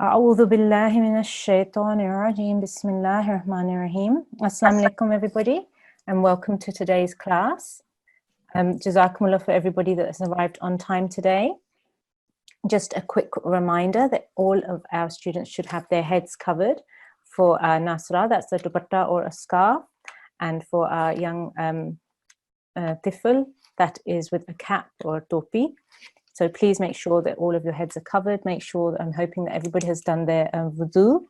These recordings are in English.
أعوذ بالله من الشيطان الرجيم بسم الله الرحمن الرحيم. Assalamu alaikum everybody and welcome to today's class. Jazakumullah for everybody that has arrived on time today. Just a quick reminder that all of our students should have their heads covered for Nasra, that's a dupatta or a scarf, and for our young tifl, that is with a cap or a topi. So please make sure that all of your heads are covered. Make sure that I'm hoping that everybody has done their wudu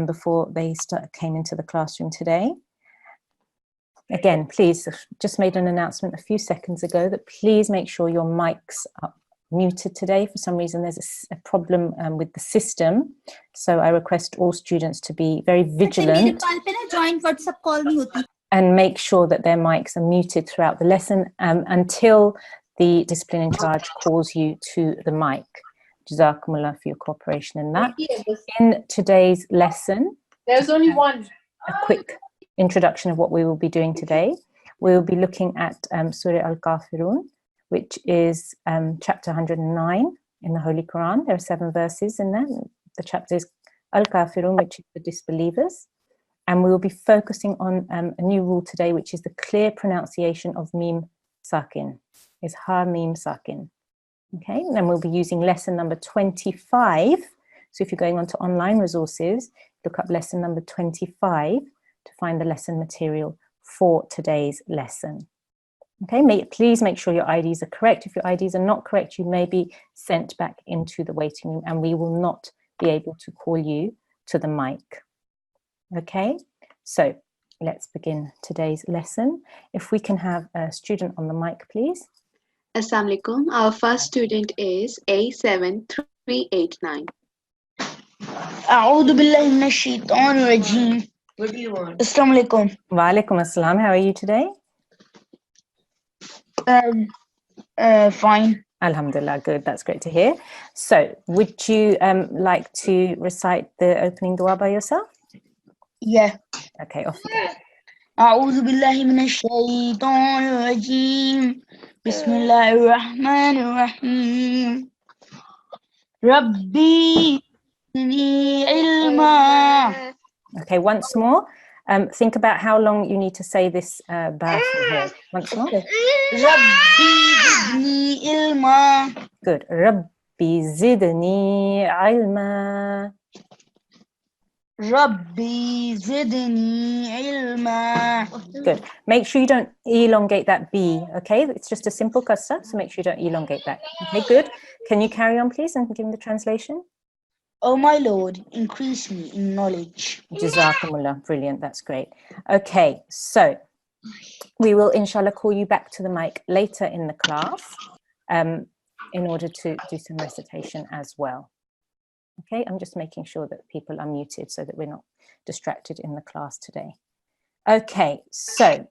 before they came into the classroom today. Again, please, just made an announcement a few seconds ago that please make sure your mics are muted today. For some reason, there's a problem with the system. So I request all students to be very vigilant and make sure that their mics are muted throughout the lesson until the discipline in charge calls you to the mic. Jazakumullah for your cooperation in that. In today's lesson, there's only one. A quick introduction of what we will be doing today. We will be looking at Surah Al-Kafirun, which is chapter 109 in the Holy Quran. There are 7 verses in there. The chapter is Al-Kafirun, which is the disbelievers. And we will be focusing on a new rule today, which is the clear pronunciation of Mim Sakin. Is Mim Sakin. Okay, and then we'll be using lesson number 25. So if you're going on to online resources, look up lesson number 25 to find the lesson material for today's lesson. Okay, please make sure your IDs are correct. If your IDs are not correct, you may be sent back into the waiting room and we will not be able to call you to the mic. Okay, so let's begin today's lesson. If we can have a student on the mic, please. Assalamu alaikum. Our first student is A7389. A'udhu billahi minash shaitanir rajim. What do you want? Assalamu alaikum. Wa alaikum assalam. How are you today? Fine. Alhamdulillah, good. That's great to hear. So, would you like to recite the opening dua by yourself? Yeah. Okay, off you go. A'udhu billahi minash shaitanir rajim. Bismillahir rahmanir rahim. Rabbi zidni ilma. Okay, once more. Think about how long you need to say this ba from here. Once more. Rabbi zidni ilma. Good. Rabbi zidni ilma. Rabbi zidni ilma. Good. Make sure you don't elongate that B, okay? It's just a simple kasra, so make sure you don't elongate that. Okay, good. Can you carry on, please, and give me the translation? Oh my Lord, increase me in knowledge. Jazakumullah. Brilliant. That's great. Okay, so we will, inshallah, call you back to the mic later in the class in order to do some recitation as well. Okay, I'm just making sure that people are muted so that we're not distracted in the class today. Okay, so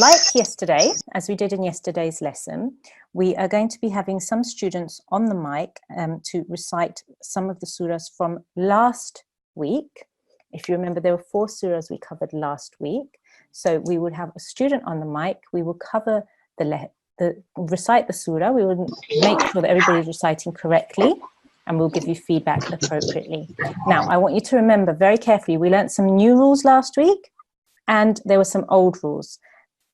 like yesterday, as we did in yesterday's lesson, we are going to be having some students on the mic to recite some of the surahs from last week. If you remember, there were 4 surahs we covered last week. So we would have a student on the mic. We will cover recite the surah. We will make sure that everybody is reciting correctly, and we'll give you feedback appropriately. Now, I want you to remember very carefully, we learned some new rules last week, and there were some old rules.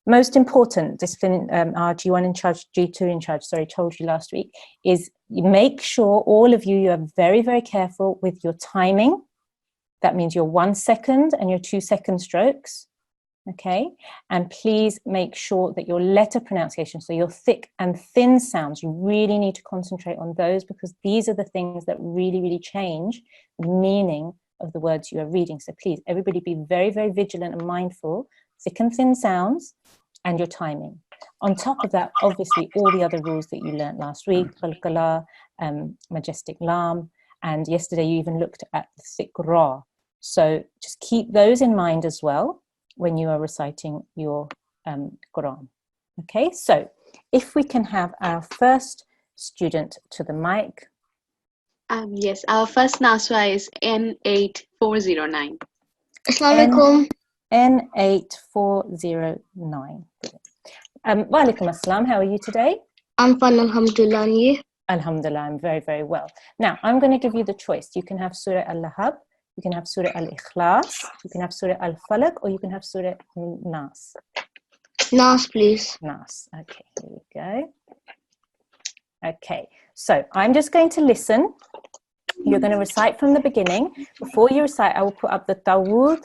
Most important, discipline, our G1 in charge, G2 in charge, sorry, told you last week, is you make sure all of you are very, very careful with your timing. That means your 1 second and your 2 second strokes. Okay, and please make sure that your letter pronunciation, so your thick and thin sounds, you really need to concentrate on those because these are the things that really, really change the meaning of the words you are reading. So please, everybody be very, very vigilant and mindful, thick and thin sounds and your timing. On top of that, obviously, all the other rules that you learned last week, qalqala, majestic lam, and yesterday you even looked at the thick ra. So just keep those in mind as well when you are reciting your Quran. Okay, so if we can have our first student to the mic. Yes, our first Nasra is N8409. Assalamu alaikum. N8409. Wa alaikum assalam. How are you today? I'm fine, alhamdulillah. And you? Alhamdulillah, I'm very, very well. Now, I'm going to give you the choice. You can have Surah Al-Lahab, you can have Surah Al-Ikhlas, you can have Surah Al-Falaq, or you can have Surah Nas. Nas, please. Nas. Okay, here we go. Okay, so I'm just going to listen. You're going to recite from the beginning. Before you recite, I will put up the Tawud.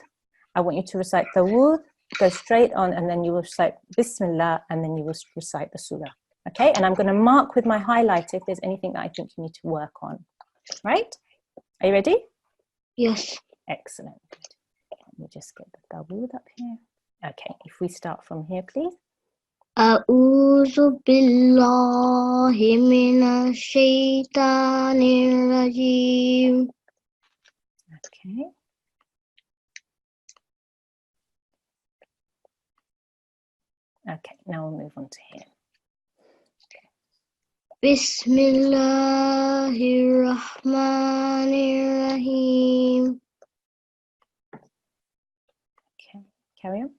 I want you to recite Tawud, go straight on, and then you will recite Bismillah, and then you will recite the surah. Okay, and I'm going to mark with my highlighter if there's anything that I think you need to work on. Right? Are you ready? Yes. Excellent. Let me just get the Tawud up here. Okay, if we start from here, please. A'udhu billahi minash shaitanir rajim. Okay. Okay, now we'll move on to here. Bismillahirrahmanirrahim. Okay, carry on.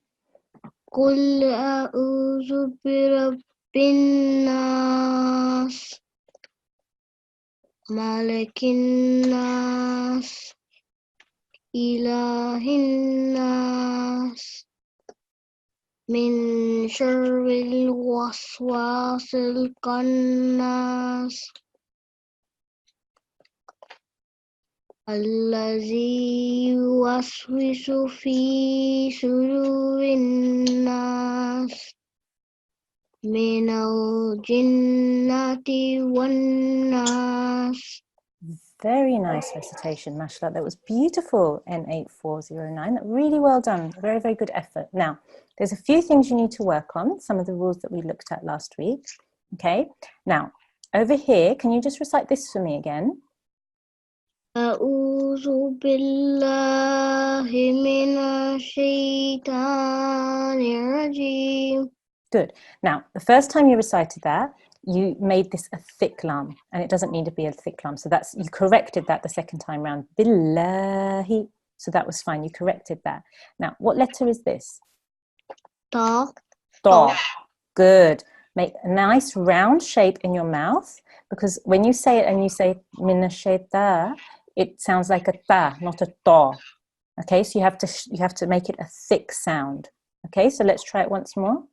Qul a'udhu birabbin nas, malikin nas, ilahin nas, min syarril waswasil khannas, allazi yuwaswisu fi sudurin nas, minal jinnati wan nas. Very nice recitation, mashallah. That was beautiful, N8409. Really well done. Very, very good effort. Now, there's a few things you need to work on, some of the rules that we looked at last week. Okay, now, over here, can you just recite this for me again? A'udhu billahi minash shaitanir rajim. Good. Now, the first time you recited that, you made this a thick lam, and it doesn't need to be a thick lam. So that's, you corrected that the second time round. Billahi. So that was fine. You corrected that. Now, what letter is this? Ta. Ta. Good. Make a nice round shape in your mouth, because when you say it and you say mina shaita, it sounds like a ta, not a ta. Okay, so you have to make it a thick sound. Okay, so let's try it once more.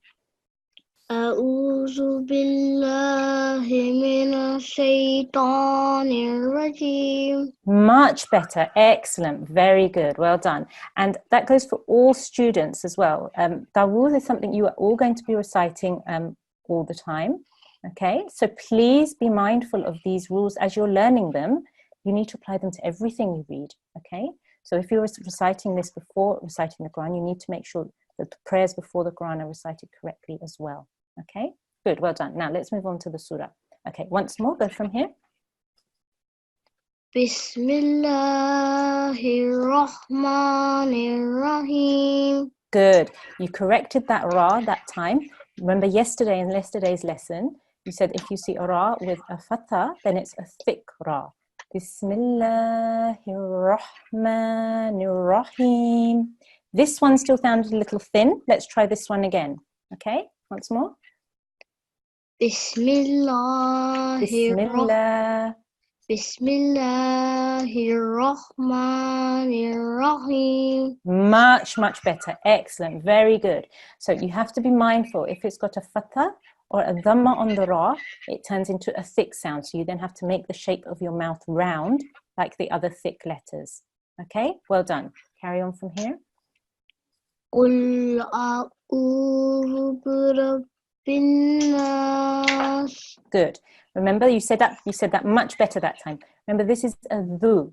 A'udhu billahi minash shaitanir rajim. Much better. Excellent. Very good. Well done. And that goes for all students as well. Dawood is something you are all going to be reciting all the time. Okay, so please be mindful of these rules as you're learning them. You need to apply them to everything you read. Okay, so if you're reciting this before reciting the Quran, you need to make sure that the prayers before the Quran are recited correctly as well. Okay, good. Well done. Now let's move on to the surah. Okay, once more, go from here. Bismillahirrahmanirrahim. Good. You corrected that ra that time. Remember yesterday in yesterday's lesson, you said if you see a ra with a fatha, then it's a thick ra. Bismillahirrahmanirrahim. This one still sounded a little thin. Let's try this one again. Okay, once more. Bismillah. Bismillahirrahmanirrahim. Much, much better. Excellent. Very good. So you have to be mindful. If it's got a fatha or a dhamma on the ra, it turns into a thick sound. So you then have to make the shape of your mouth round like the other thick letters. Okay, well done. Carry on from here. Qul a'udhu birabbin nas. Good. Remember, you said that much better that time. Remember, this is a dhu.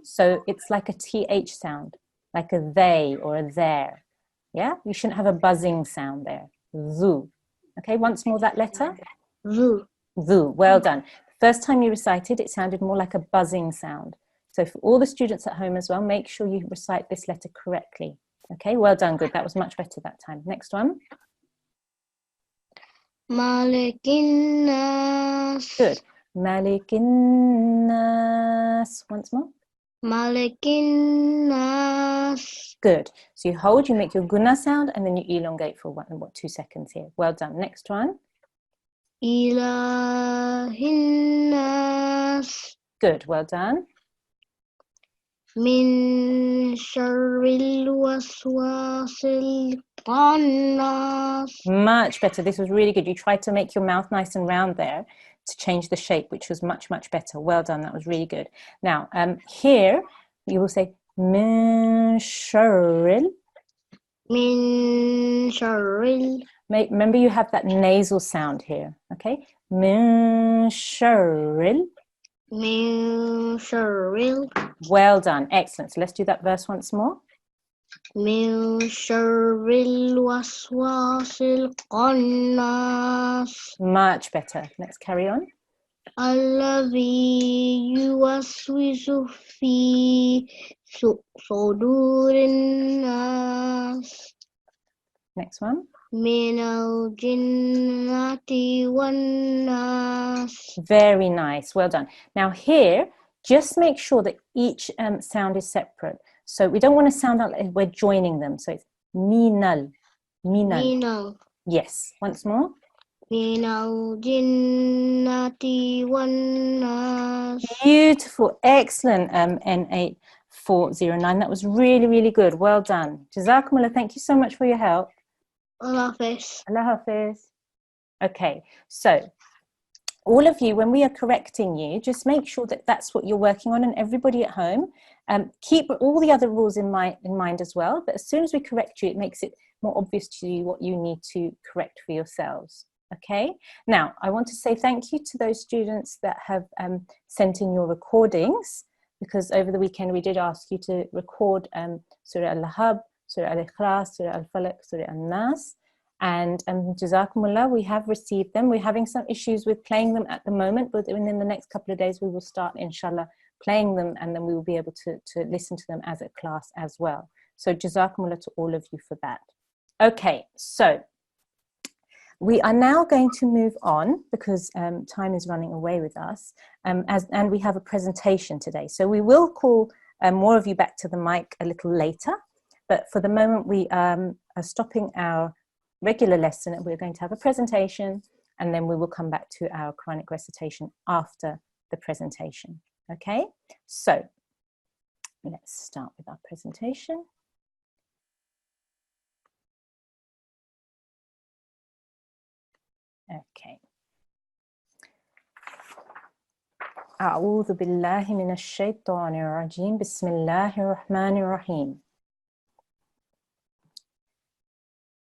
So it's like a th sound, like a they or a there. Yeah, you shouldn't have a buzzing sound there. Dhu. Okay, once more that letter. Dhu. Well done. First time you recited, it sounded more like a buzzing sound. So for all the students at home as well, make sure you recite this letter correctly. Okay, well done. Good. That was much better that time. Next one. Malikin nas. Good. Malikin nas. Once more. Malikin nas. Good. So you hold, you make your guna sound, and then you elongate for 2 seconds here. Well done. Next one. ilahin nas Good, well done. min sharril waswasil khannas. Much better. This was really good. You tried to make your mouth nice and round there to change the shape, which was much, much better. Well done. That was really good. Now, here you will say min sharril. Min sharril. Remember, you have that nasal sound here. Okay, min sharril. Min sharril. Well done. Excellent. So let's do that verse once more. Min sharril waswasil khannas. Much better. Let's carry on. Alladhi yuwaswisu fi sudurin nas. Next one. Minal jinnati wan nas. Very nice. Well done. Now here, just make sure that each sound is separate. So we don't want to sound like we're joining them. So it's minal. Minal. Minal. Yes. Once more. Minal jinnati wan nas. Beautiful. Excellent. N8409. That was really, really good. Well done. Jazakumullah. Thank you so much for your help. Allah Hafiz. Allah Hafiz. Okay. So all of you, when we are correcting you, just make sure that that's what you're working on, and everybody at home, keep all the other rules in mind as well. But as soon as we correct you, it makes it more obvious to you what you need to correct for yourselves. Okay. Now, I want to say thank you to those students that have sent in your recordings, because over the weekend we did ask you to record Surah Al-Lahab, Surah Al-Ikhlas, Surah Al-Falaq, Surah Al-Nas. And Jazakumullah, we have received them. We're having some issues with playing them at the moment, but within the next couple of days we will start, inshallah, playing them, and then we will be able to listen to them as a class as well. So Jazakumullah to all of you for that. Okay, so we are now going to move on, because time is running away with us, and we have a presentation today. So we will call more of you back to the mic a little later, but for the moment we are stopping our regular lesson, and we're going to have a presentation, and then we will come back to our Quranic recitation after the presentation. Okay, so let's start with our presentation. Okay. أعوذ بالله من الشيطان الرجيم بسم الله الرحمن الرحيم.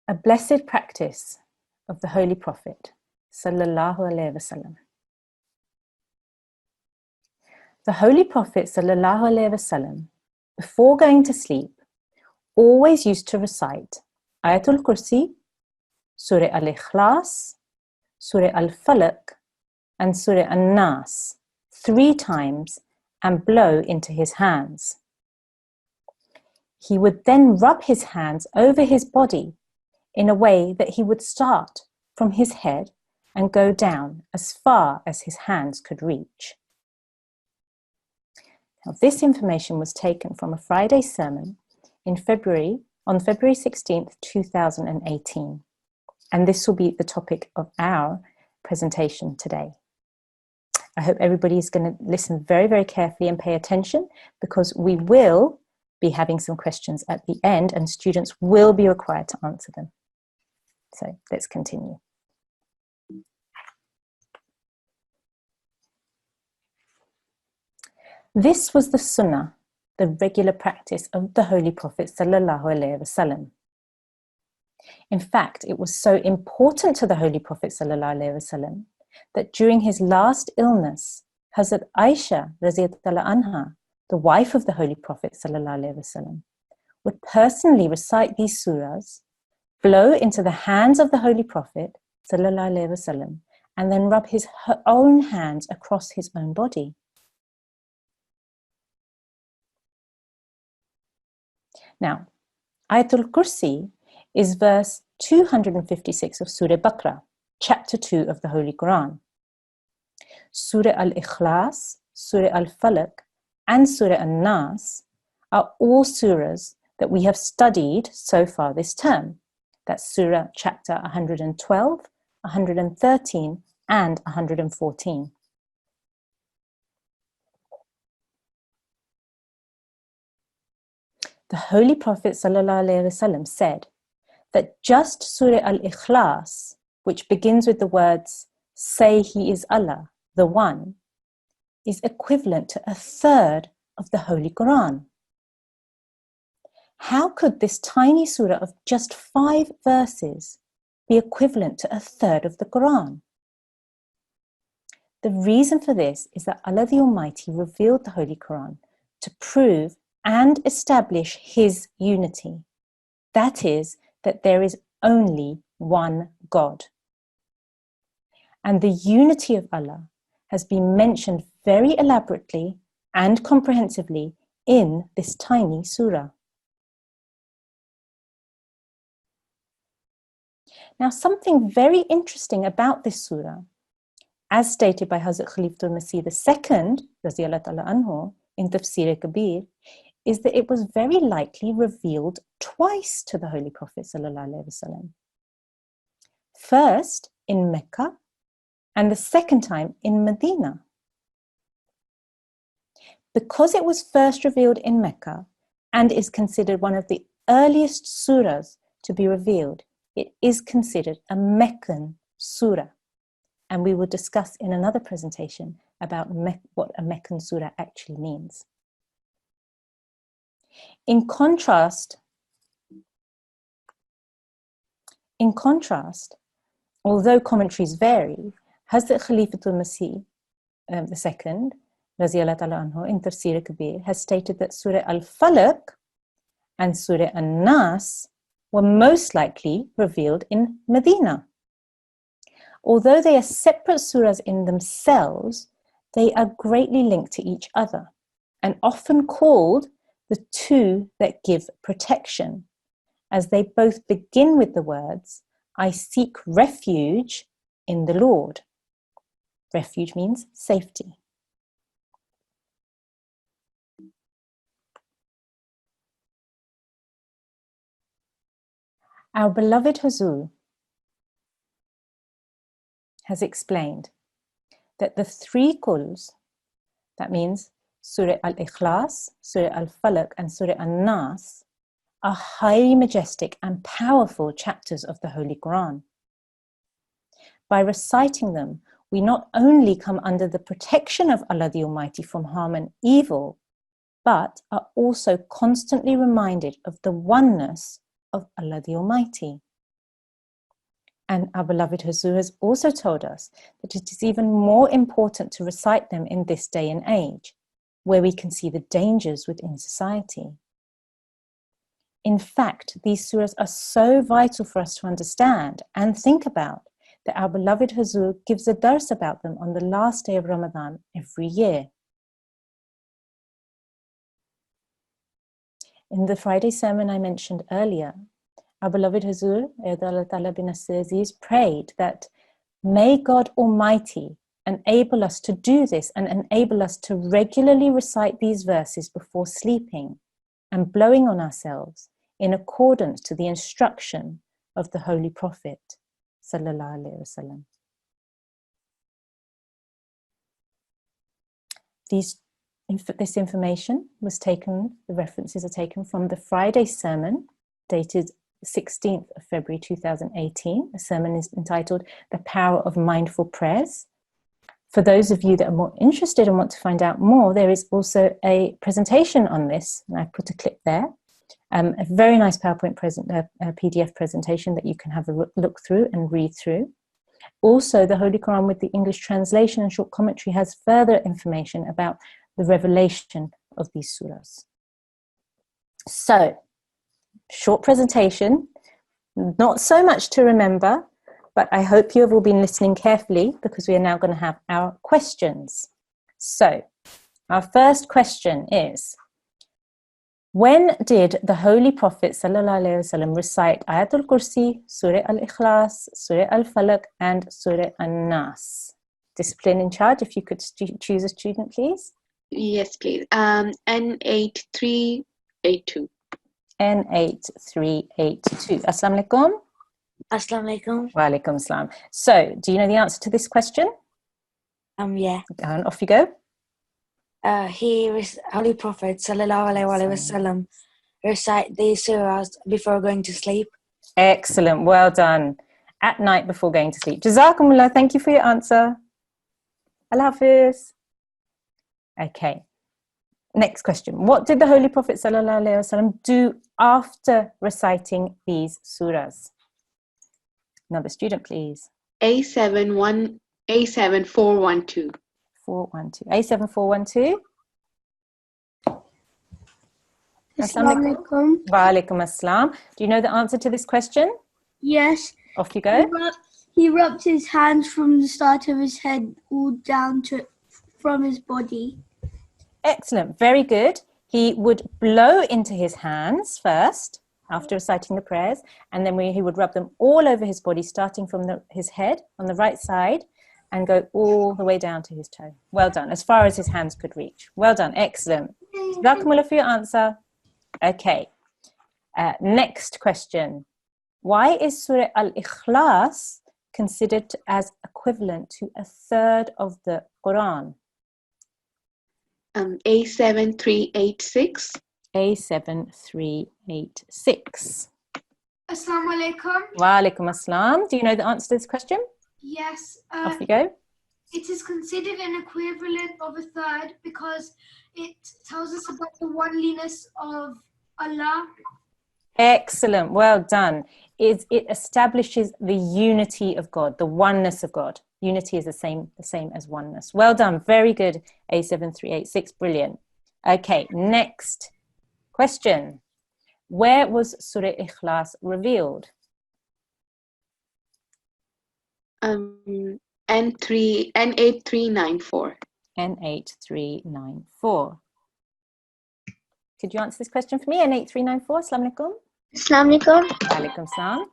A blessed practice of the Holy Prophet sallallahu alaihi wasallam. The Holy Prophet sallallahu alaihi wasallam, before going to sleep, always used to recite Ayatul Kursi, Surah Al-Ikhlas, Surah Al-Falaq, and Surah Al-Nas 3 times and blow into his hands. He would then rub his hands over his body in a way that he would start from his head and go down as far as his hands could reach. Now, this information was taken from a Friday sermon on February 16th, 2018. And this will be the topic of our presentation today. I hope everybody is going to listen very, very carefully and pay attention, because we will be having some questions at the end and students will be required to answer them. So let's continue. This was the sunnah, the regular practice of the Holy Prophet sallallahu alaihi wasallam. In fact, it was so important to the Holy Prophet sallallahu alaihi wasallam that during his last illness, Hazrat Aisha radhiyallahu anha, the wife of the Holy Prophet sallallahu alaihi wasallam, would personally recite these surahs, blow into the hands of the Holy Prophet sallallahu alaihi wasallam, and then rub her own hands across his own body. Now, Ayatul Kursi is verse 256 of Surah Baqarah, chapter 2 of the Holy Quran. Surah Al-Ikhlas, Surah Al-Falaq, and Surah Al-Nas are all surahs that we have studied so far this term. That's Surah chapter 112, 113, and 114. The Holy Prophet ﷺ said that just Surah Al-Ikhlas, which begins with the words, "Say He is Allah, the One," is equivalent to a third of the Holy Quran. How could this tiny surah of just 5 verses be equivalent to a third of the Quran? The reason for this is that Allah the Almighty revealed the Holy Quran to prove and establish His unity. That is, that there is only one God. And the unity of Allah has been mentioned very elaborately and comprehensively in this tiny surah. Now, something very interesting about this surah, as stated by Hazrat Khalifatul Masih II, Raziyallahu Ta'ala Anhu, in Tafsir Kabir, is that it was very likely revealed twice to the Holy Prophet ﷺ. First in Mecca, and the second time in Medina. Because it was first revealed in Mecca and is considered one of the earliest surahs to be revealed, it is considered a Meccan surah. And we will discuss in another presentation about what a Meccan surah actually means. In contrast, although commentaries vary, Hazrat Khalifatul Masih II, Raziyallahu Ta'ala Anhu, in Tafsir Kabir, has stated that Surah Al-Falaq and Surah An-Nas were most likely revealed in Medina. Although they are separate surahs in themselves, they are greatly linked to each other and often called the two that give protection, as they both begin with the words, "I seek refuge in the Lord." Refuge means safety. Our beloved Huzur has explained that the 3 quls, that means Surah Al-Ikhlas, Surah Al-Falaq and Surah An-Nas, are highly majestic and powerful chapters of the Holy Quran. By reciting them, we not only come under the protection of Allah the Almighty from harm and evil, but are also constantly reminded of the oneness of Allah the Almighty. And our beloved Huzur has also told us that it is even more important to recite them in this day and age, where we can see the dangers within society. In fact, these surahs are so vital for us to understand and think about that our beloved Huzur gives a dars about them on the last day of Ramadan every year. In the Friday sermon I mentioned earlier, our beloved Huzur, Ayatollah Ta'ala bin Aziz, prayed that may God Almighty enable us to do this and enable us to regularly recite these verses before sleeping and blowing on ourselves in accordance to the instruction of the Holy Prophet Sallallahu Alaihi Wasallam. This information was taken, the references are taken from the Friday sermon dated 16th of February 2018. The sermon is entitled "The Power of Mindful Prayers." For those of you that are more interested and want to find out more, there is also a presentation on this, and I put a clip there. A very nice PowerPoint PDF presentation that you can have a look through and read through. Also, the Holy Quran with the English translation and short commentary has further information about the revelation of these surahs. So, short presentation, not so much to remember, but I hope you have all been listening carefully because we are now going to have our questions. So, our first question is, when did the Holy Prophet ﷺ recite Ayatul Kursi, Surah Al-Ikhlas, Surah Al-Falaq and Surah An-Nas? Discipline in charge, if you could choose a student, please. Yes, please. N8382. N8382. Assalamu alaikum. Assalamu alaikum. Wa alaikum salam. So, do you know the answer to this question? Yeah. And off you go. Holy Prophet sallallahu alaihi wasallam recite these surahs before going to sleep. Excellent. Well done. At night before going to sleep. Jazakumullah. Thank you for your answer. Allah Hafiz. Okay. Next question. What did the Holy Prophet sallallahu alaihi wasallam do after reciting these surahs? Another student, please. A7412. 412. A7412. Assalamu alaikum. Wa alaikum assalam. Do you know the answer to this question? Yes. Off you go. He rubbed his hands from the start of his head all down to from his body. Excellent. Very good. He would blow into his hands first after reciting the prayers, and then he would rub them all over his body, starting from his head on the right side and go all the way down to his toe. Well done. As far as his hands could reach. Well done. Excellent. Jazakumullah for your answer. Okay. Next question. Why is Surah Al-Ikhlas considered as equivalent to a third of the Quran? A7386. A7386. Assalamu alaikum. Wa alaikum assalam. Do you know the answer to this question? Yes. Off you go. It is considered an equivalent of a third because it tells us about the oneness of Allah. Excellent. Well done. It establishes the unity of God, the oneness of God. Unity is the same as oneness. Well done. Very good. A7386. Brilliant. Okay. Next question. Where was Surah Ikhlas revealed? N8394. N8394. Could you answer this question for me? N8394. Assalamu alaikum. Assalamu alaikum. Alaikum salam.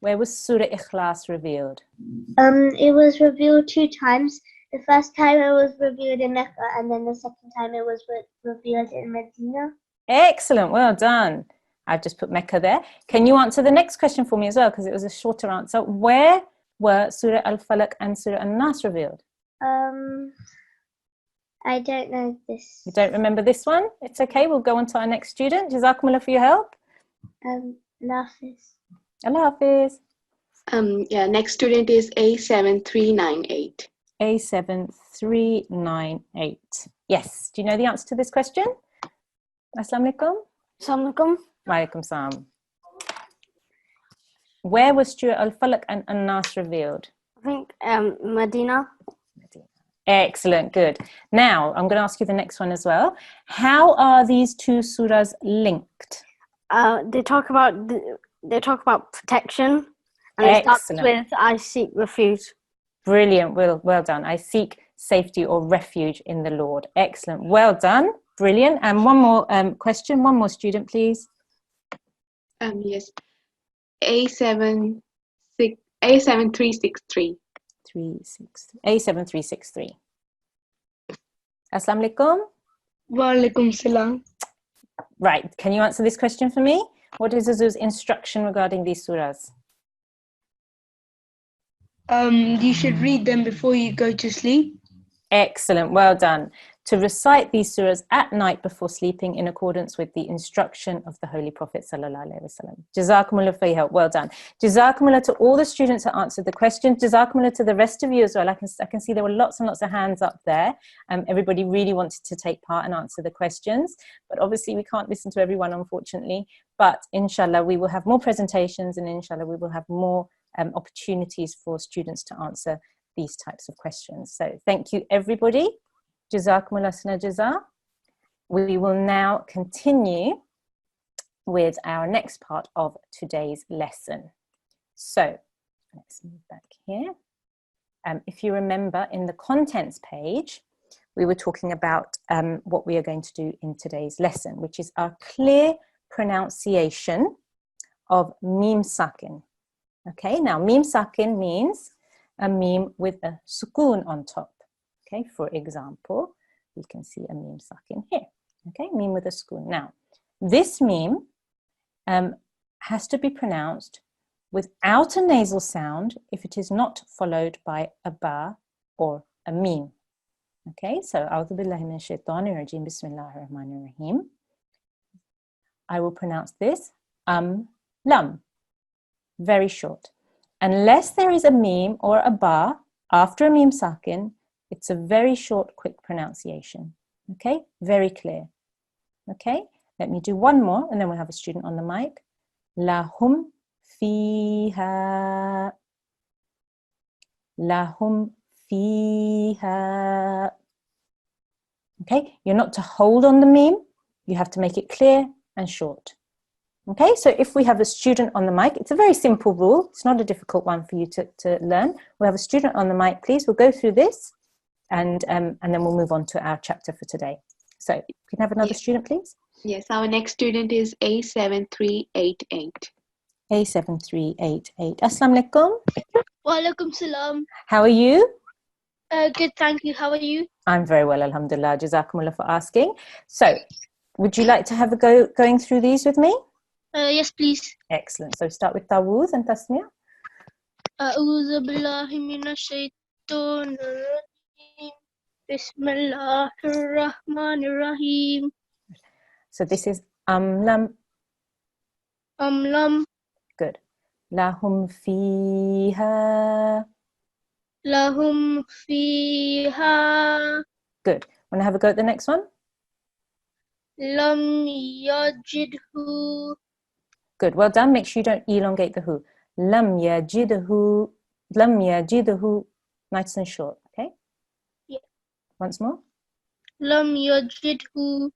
Where was Surah Ikhlas revealed? It was revealed 2 times. The first time it was revealed in Mecca, and then the second time it was revealed in Medina. Excellent. Well done. I've just put Mecca there. Can you answer the next question for me as well? Because it was a shorter answer. Where were Surah Al-Falaq and Surah An-Nas revealed? I don't know this. You don't remember this one? It's okay. We'll go on to our next student. Jazakumullah for your help. Nafis. Allah Hafiz. Next student is A7398. A7398. Yes. Do you know the answer to this question? Assalamu alaikum. Assalamu alaikum. Wa alaikum salam. Where was Surah Al-Falaq and An-Nas revealed? I think Medina. Excellent, good. Now, I'm going to ask you the next one as well. How are these two surahs linked? They talk about protection, and it starts Excellent. with I seek refuge. Brilliant, well done. I seek safety or refuge in the Lord. Excellent, well done. Brilliant. And one more question, one more student, please. Yes. A7363. A7363. Assalamu alaikum. Wa alaikum salam. Right, can you answer this question for me? What is Azu's instruction regarding these surahs? You should read them before you go to sleep. Excellent, well done. To recite these surahs at night before sleeping in accordance with the instruction of the Holy Prophet sallallahu alaihi wasallam. Jazakumullah for your help. Well done. Jazakumullah to all the students that answered the question. Jazakumullah to the rest of you as well. I can see there were lots and lots of hands up there. Everybody really wanted to take part and answer the questions, but obviously we can't listen to everyone, unfortunately. But inshallah, we will have more presentations, and inshallah, we will have more opportunities for students to answer these types of questions. So thank you, everybody. Jazakumullah sana jaza. We will now continue with our next part of today's lesson. So let's move back here. If you remember, in the contents page, we were talking about what we are going to do in today's lesson, which is our clear pronunciation of Mim Sakin. Okay, now Mim Sakin means a meme with a sukoon on top. Okay, for example, we can see a Mim Sakin here. Okay, meme with a sukoon. Now, this meme has to be pronounced without a nasal sound if it is not followed by a ba or a mim. Okay, so A'udhu billahi minash shaitanir rajim, bismillahir rahmanir rahim. I will pronounce this lam, very short. Unless there is a mim or a ba after a mim sakin, it's a very short, quick pronunciation. Okay, very clear. Okay, let me do one more and then we'll have a student on the mic. Lahum fiha. Lahum fiha. Okay, you're not to hold on the mim, you have to make it clear and short. Okay, so if we have a student on the mic, it's a very simple rule, it's not a difficult one for you to learn. We have a student on the mic, please, we'll go through this and then we'll move on to our chapter for today. So, can I have another student, please? Yes, our next student is A7388. A7388. Assalamu alaikum. Walaikum salam. How are you? Good, thank you. How are you? I'm very well, alhamdulillah. Jazakumullah for asking. So, would you like to have a go going through these with me? Yes, please. Excellent. So, start with Tawuz and Tasmiyah. أعوذ بالله من الشيطان الرجيم بسم الله الرحمن الرحيم So, this is lam. لم Good. Lahum fiha. لهم فيها Good. Want to have a go at the next one? لم يجده Good. Well done. Make sure you don't elongate the hu. Lam yajidhu. Lam yajidhu. Nice and short. Okay? Yeah. Once more. لم يجده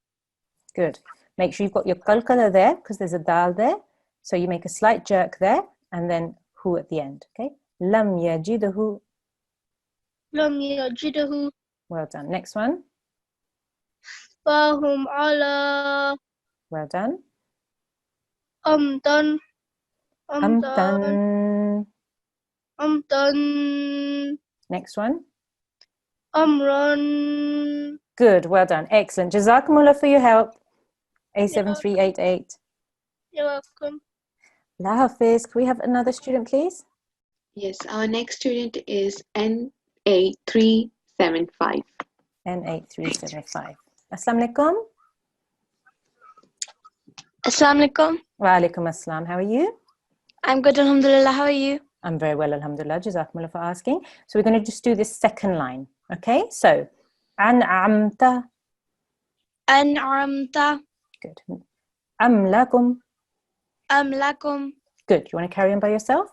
Good. Make sure you've got your qalqala there because there's a dal there. So you make a slight jerk there and then hu at the end. Okay? Lam yajidhu. لم يجده Well done. Next one. فهم على Well done. أمدن Amdan. أمدن Next one. أمرا Good. Well done. Excellent. Jazakumullah for your help. A7388. You're welcome. Allah Hafiz. Can we have another student, please? Yes, our next student is N8375. N8375. Assalamu alaikum. Assalamu alaikum. Wa alaikum assalam. How are you? I'm good, alhamdulillah. How are you? I'm very well, alhamdulillah. Jazakumullah for asking. So we're going to just do this second line. Okay? So, an'amta. An'amta. Good. Am lakum. Am lakum. Good. You want to carry on by yourself?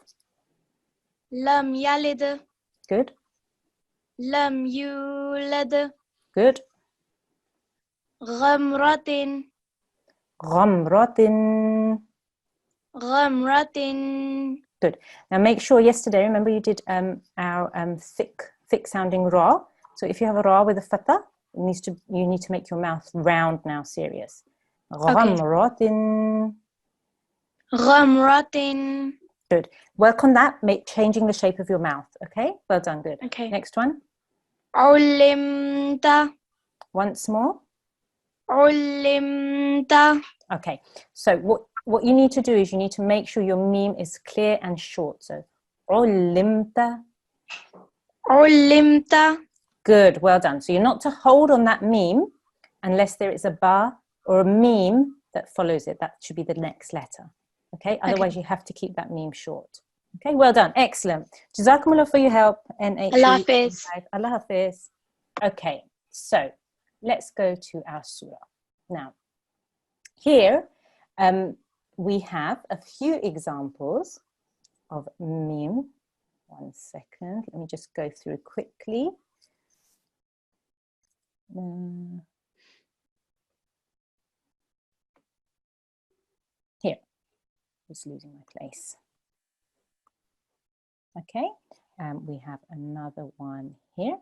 Lam yalid. Good. Lam yulad. Good. Ghamratin. Ghamratin. Ghamratin. Good. Now make sure yesterday, remember you did our thick sounding ra. So if you have a ra with a fatha, you need to make your mouth round now, serious. Ghamratin. Ghamratin. Good. Work on that, changing the shape of your mouth. Okay? Well done. Good. Okay. Next one. Ulimta. Once more. Ulimta. Okay. So what you need to do is you need to make sure your meme is clear and short. So ulimta. Ulimta. Good. Well done. So you're not to hold on that meme unless there is a ba or a meme that follows it. That should be the next letter. Okay? Otherwise, you have to keep that meme short. Okay? Well done. Excellent. Jazakumullah for your help. Allah Hafiz. Allah Hafiz. Okay. So let's go to our surah. Now, here we have a few examples of meme. One second. Let me just go through quickly. Here. Just losing my place. Okay, we have another one here.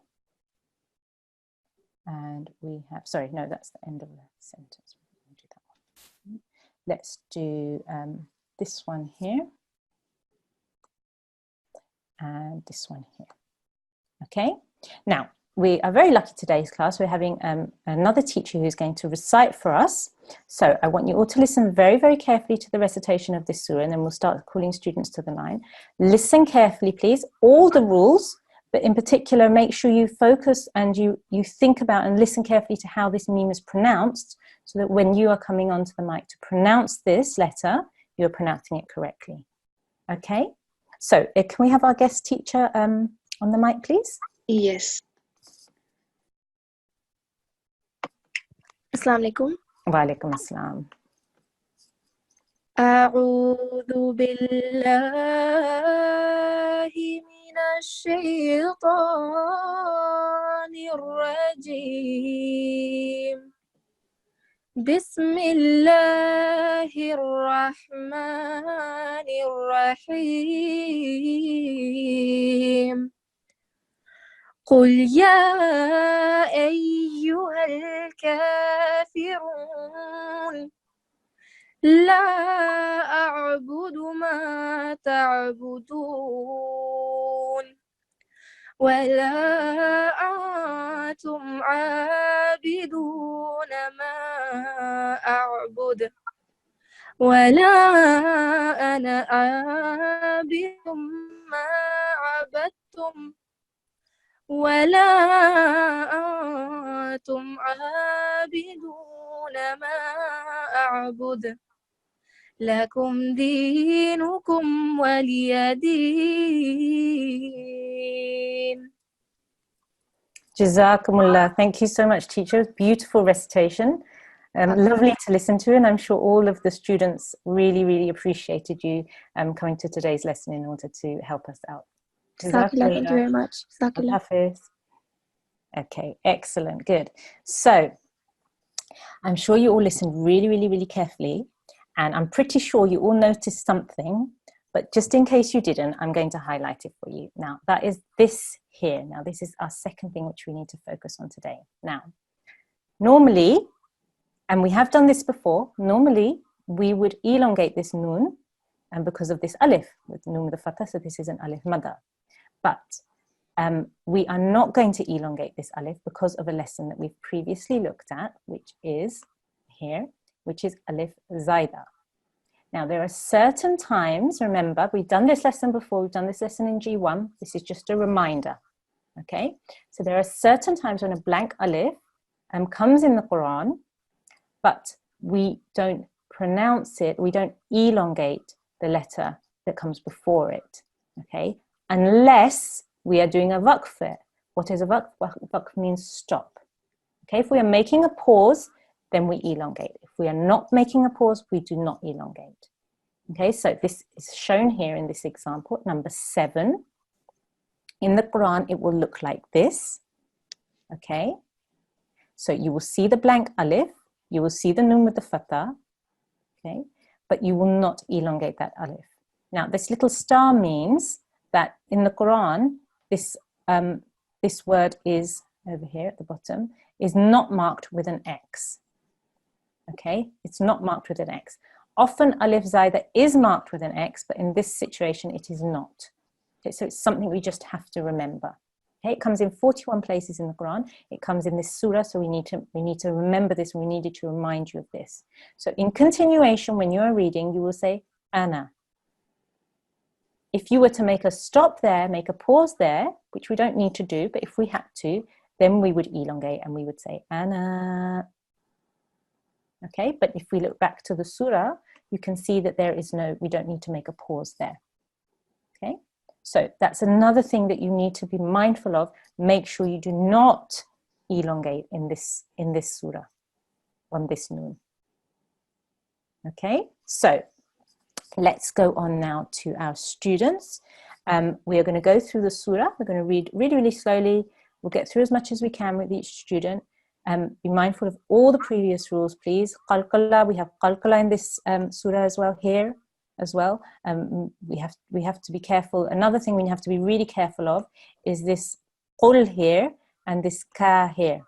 And we have, sorry, no, that's the end of the sentence. We'll do that one. Let's do this one here. And this one here. Okay, now we are very lucky today's class. We're having another teacher who's going to recite for us So I want you all to listen very, very carefully to the recitation of this surah, and then we'll start calling students to the line. Listen carefully, please, all the rules, but in particular, make sure you focus and you think about and listen carefully to how this meme is pronounced, so that when you are coming onto the mic to pronounce this letter, you're pronouncing it correctly. Okay? So can we have our guest teacher on the mic, please? Yes. Assalamu alaikum. Wa alaikum assalam. أعوذ بالله من الشيطان الرجيم بسم الله الرحمن الرحيم قل يا أيها الكافرون لا أعبد ما تعبدون ولا أنتم عابدون ما أعبد ولا أنا عابد ما عبدتم ولا أنتم عابدون ما أعبد لكم دينكم ولي دين. Jazakumullah. Thank you so much, teacher. Beautiful recitation. Lovely to listen to, and I'm sure all of the students really, really appreciated you coming to today's lesson in order to help us out. Thank you very much. Hafiz. Okay, excellent, good. So, I'm sure you all listened really, really, really carefully, and I'm pretty sure you all noticed something, but just in case you didn't, I'm going to highlight it for you. Now, that is this here. Now, this is our second thing which we need to focus on today. Now, normally, and we have done this before, normally we would elongate this nun, and because of this alif, with nun with the fatha, so this is an alif madda. But we are not going to elongate this alif because of a lesson that we've previously looked at, which is here, which is alif zaida. Now, there are certain times, remember, we've done this lesson before, we've done this lesson in G1, this is just a reminder, okay? So there are certain times when a blank alif comes in the Quran, but we don't pronounce it, we don't elongate the letter that comes before it, okay? Unless we are doing a waqf. What is a waqf? Waqf means stop. Okay, if we are making a pause, then we elongate. If we are not making a pause, we do not elongate. Okay, so this is shown here in this example, number 7. In the Quran, it will look like this. Okay, so you will see the blank alif, you will see the nun with the fatha, okay, but you will not elongate that alif. Now, this little star means that in the Quran, this word is over here at the bottom, is not marked with an X. Okay, it's not marked with an X. Often alif zaida is marked with an X, but in this situation it is not. Okay, so it's something we just have to remember. Okay, it comes in 41 places in the Quran. It comes in this surah, so we need to remember this, and we needed to remind you of this. So in continuation, when you are reading, you will say ana. If you were to make a stop there, make a pause there, which we don't need to do, but if we had to, then we would elongate and we would say ana. Okay, but if we look back to the surah, you can see that we don't need to make a pause there. Okay, so that's another thing that you need to be mindful of. Make sure you do not elongate in this surah, on this nun. Okay, so let's go on now to our students. We are going to go through the surah. We're going to read really, really slowly. We'll get through as much as we can with each student. Be mindful of all the previous rules, please. Qalqala, we have qalqala in this surah as well, here as well. We have to be careful. Another thing we have to be really careful of is this qul here and this ka here.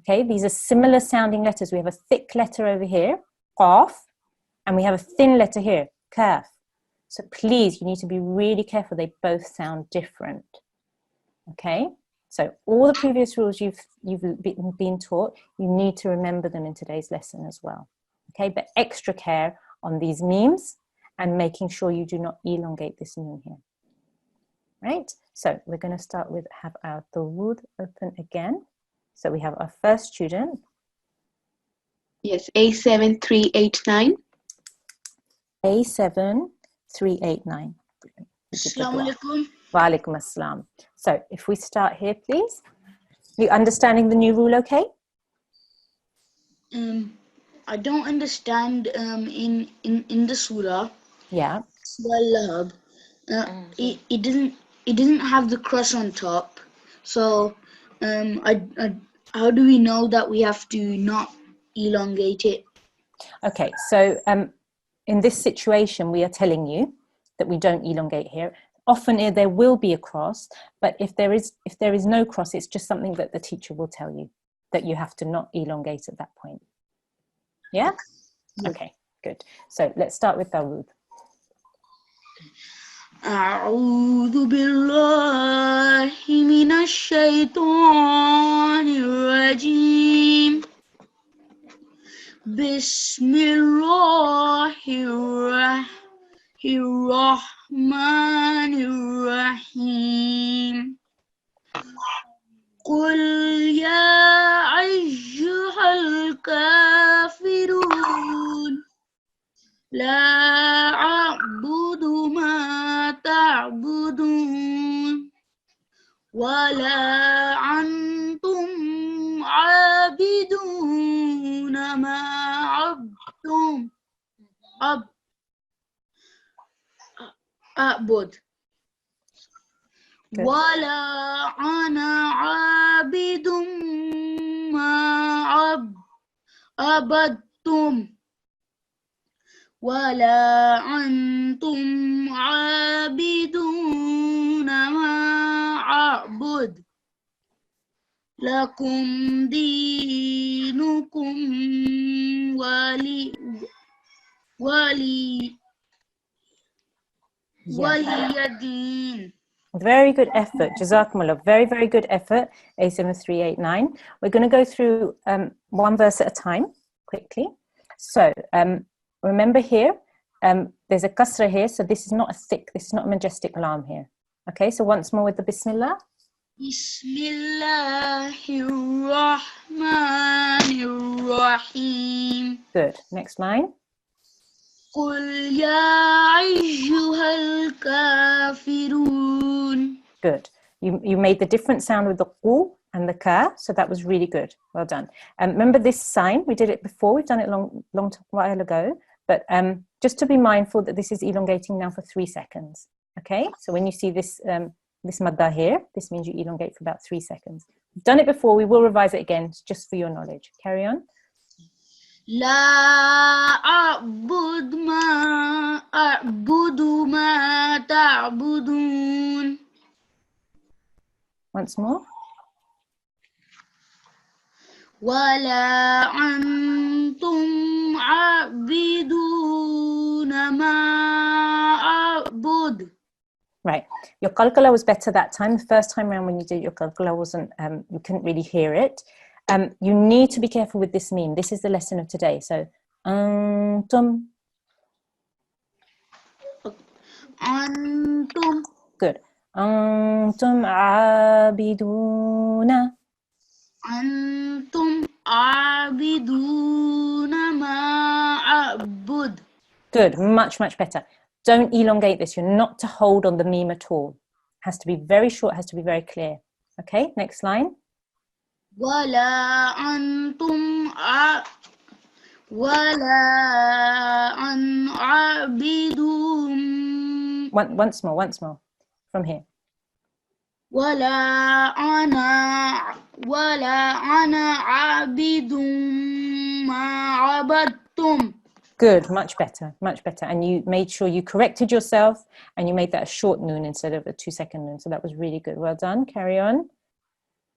Okay, these are similar sounding letters. We have a thick letter over here, qaf, and we have a thin letter here, kaf. So please, you need to be really careful. They both sound different. Okay, so all the previous rules you've been taught, you need to remember them in today's lesson as well. Okay, but extra care on these memes and making sure you do not elongate this noon here. Right, so we're going to start with have our Tawud open again. So we have our first student. Yes, A7389. A7389. Assalamu alaikum. Wa alaikum assalam. So if we start here, please. You understanding the new rule, okay? I don't understand in the surah. Yeah. Surah Al-Lahab, it doesn't have the cross on top. So how do we know that we have to not elongate it? Okay, so in this situation, we are telling you that we don't elongate here. Often there will be a cross, but if there is no cross, it's just something that the teacher will tell you that you have to not elongate at that point. Yeah? Okay, good. So let's start with Dawood. أعوذ بالله من الشيطان الرجيم بسم الله الرحمن الرحيم قل يا أيها الكافرون لا أعبد ما تعبدون ولا أنتم عابدون ما عبدتم أعبد ولا أنا عابد ما عبدتم ولا أنتم عابدون ما أعبد لكم دينكم ولي دين. Very good effort, Jazakumullah. Very, very good effort, A7389. We're going to go through one verse at a time, quickly. So, remember here, there's a kasra here, so this is not a thick, this is not a majestic lam here. Okay, so once more with the Bismillah. Bismillahirrahmanirrahim. Good. Next line. قل يا أيها الكافرون. Good. You made the different sound with the qu and the ka, so that was really good. Well done. Remember this sign, we did it before, we've done it long while ago, but just to be mindful that this is elongating now for 3 seconds. Okay, so when you see this this madda here, this means you elongate for about 3 seconds. We've done it before, we will revise it again, just for your knowledge. Carry on. لا أعبد ما تعبدون. Once more. ولا أنتم عابدون ما أعبد. Right, your qalqala was better that time. The first time around when you did your qalqala wasn't, you couldn't really hear it. You need to be careful with this meme. This is the lesson of today. So, antum. Antum. Good. Antum abiduna. Antum abiduna ma a'bud. Good, much, much better. Don't elongate this. You're not to hold on the meme at all. It has to be very short, it has to be very clear. Okay, next line. ولا أنتم ولا أن عابدون. Once more, from here. ولا أنا عابد ما عبدتم. Good, much better, much better. And you made sure you corrected yourself and you made that a short noon instead of a 2-second noon. So that was really good. Well done. Carry on.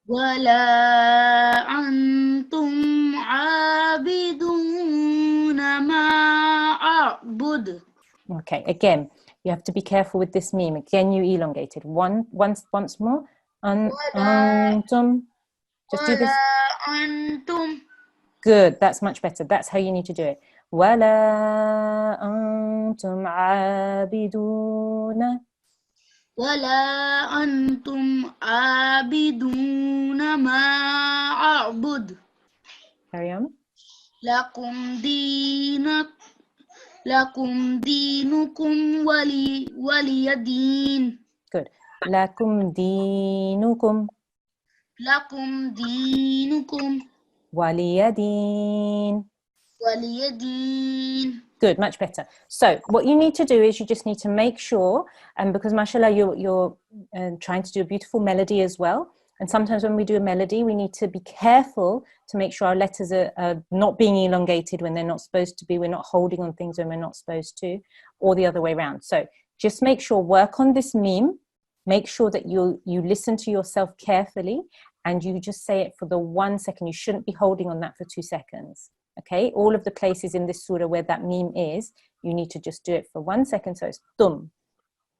ولا أنتم عابدون ما أعبد. Okay, again, you have to be careful with this meme. Again, you elongated. Once more. Antum. Just do this. أنتم. Good, that's much better. That's how you need to do it. ولا أنتم عابدون. ولا أنتم عابدون ما أعبد. Carry on. لكم دينكم ولي دين. Good. لكم دينكم لكم دينكم ولي دين. ولي دين. Good, much better. So what you need to do is you just need to make sure, and because mashallah you're trying to do a beautiful melody as well, and sometimes when we do a melody we need to be careful to make sure our letters are not being elongated when they're not supposed to be, we're not holding on things when we're not supposed to, or the other way around. So just make sure, work on this meme, make sure that you listen to yourself carefully and you just say it for the 1 second. You shouldn't be holding on that for 2 seconds. Okay, all of the places in this surah where that meme is, you need to just do it for 1 second. So it's tum,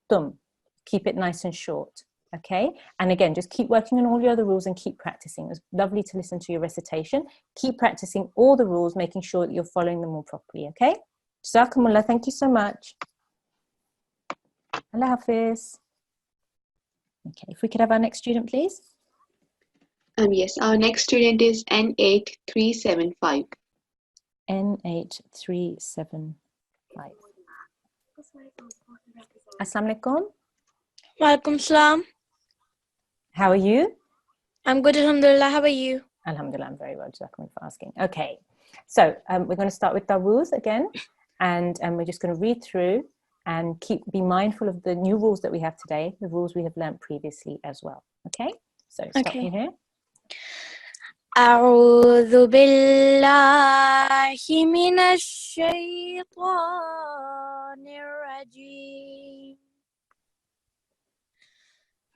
tum. Keep it nice and short. Okay, and again, just keep working on all your other rules and keep practicing. It was lovely to listen to your recitation. Keep practicing all the rules, making sure that you're following them all properly. Okay, Jazakumullah, thank you so much. Allah Hafiz. Okay, if we could have our next student, please. Yes, our next student is N8375. N8375. Assalamu alaikum. Walaikum salam. How are you? I'm good, alhamdulillah. How are you? Alhamdulillah, I'm very well. Jazakumullah for asking. Okay, so we're going to start with the rules again, and we're just going to read through and be mindful of the new rules that we have today, the rules we have learned previously as well. Okay, so start from here. أعوذ بالله من الشيطان الرجيم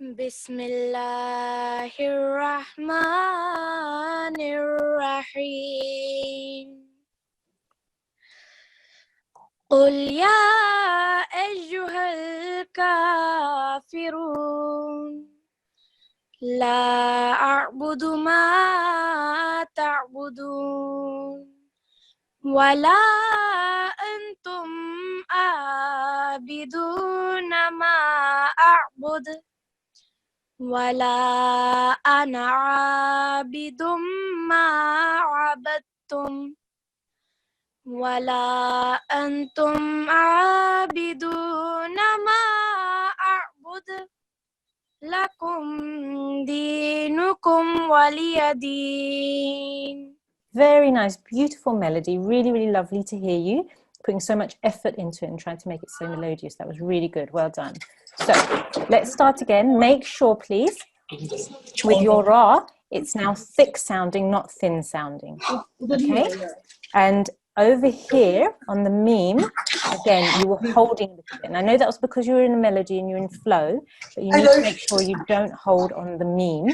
بسم الله الرحمن الرحيم قل يا أيها الكافرون لا أعبد ما تعبدون ولا أنتم عابدون ما أعبد ولا أنا عابد ما عبدتم ولا أنتم عابدون ما أعبد لكم دينكم ولي دين. Very nice, beautiful melody. Really, really lovely to hear you putting so much effort into it and trying to make it so melodious. That was really good. Well done. So let's start again. Make sure, please, with your ra, it's now thick sounding, not thin sounding. Okay? And over here on the meme, again, you were holding a little bit. And I know that was because you were in a melody and you're in flow, but you need to make sure you don't hold on the meme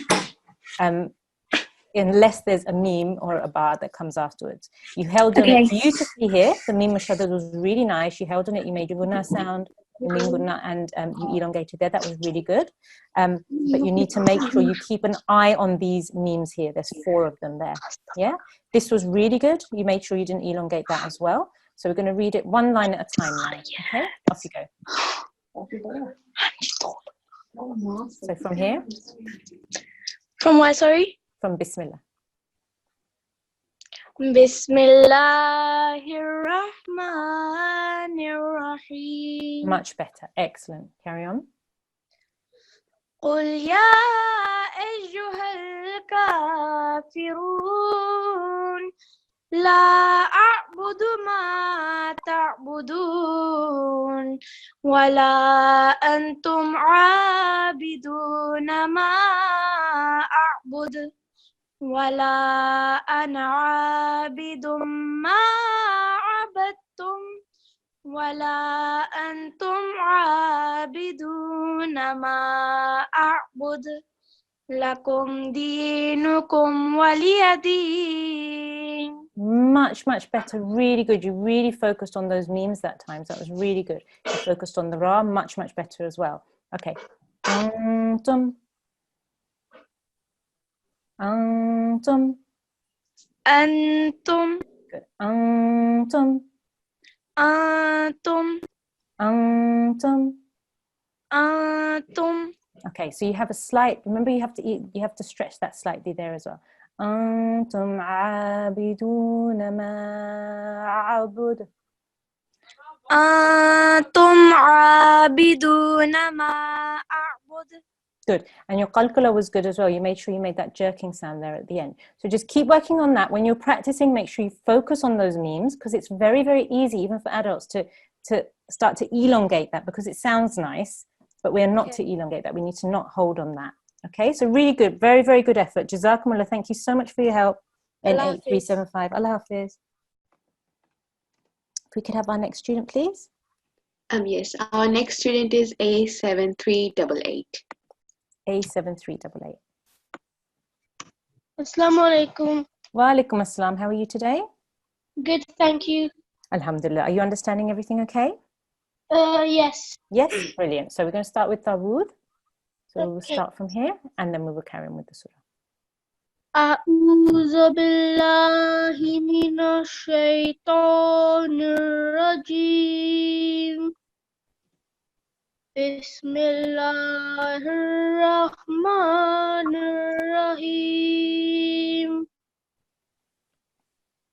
unless there's a meme or a bar that comes afterwards. You held on it beautifully here. The meme mushaddad was really nice. You held on it, you made your gunna sound, your meme gunna, and you elongated there. That was really good. But you need to make sure you keep an eye on these memes here. There's 4 of them there. Yeah? This was really good. You made sure you didn't elongate that as well. So we're going to read it 1 line at a time now. Okay? Off you go. So from here. From where, sorry? From Bismillah. Bismillahirrahmanirrahim. Much better. Excellent. Carry on. قل يا أيها الكافرون لا أعبد ما تعبدون ولا أنتم عابدون ما أعبد ولا أنا عابد ما عبدتم ولا أنتم عابدون ما أعبد لكم دينكم ولي دين. Much, much better. Really good. You really focused on those memes that time. So that was really good. You focused on the ra. Much, much better as well. Okay. Antum. أنتم Good. Antum. Antum. Antum. Antum. Okay, so you have a slight, remember you have to stretch that slightly there as well. Antum abiduna ma a'bud. Antum abiduna ma a'bud. Good. And your qalqala was good as well. You made sure you made that jerking sound there at the end. So just keep working on that. When you're practicing, make sure you focus on those memes, because it's very, very easy, even for adults, to start to elongate that, because it sounds nice, but we're not to elongate that. We need to not hold on that. Okay, so really good. Very, very good effort. Jazakumullah. Thank you so much for your help. In 8375. Allah Hafiz. If we could have our next student, please. Yes, our next student is A7388. A7388. Assalamu alaikum. Wa alaikum assalam. How are you today? Good, thank you. Alhamdulillah. Are you understanding everything okay? Yes. Yes, brilliant. So we're going to start with Dawood. So we'll Okay. start from here and then we will carry on with the surah. أعوذ بالله من الشيطان الرجيم بسم الله الرحمن الرحيم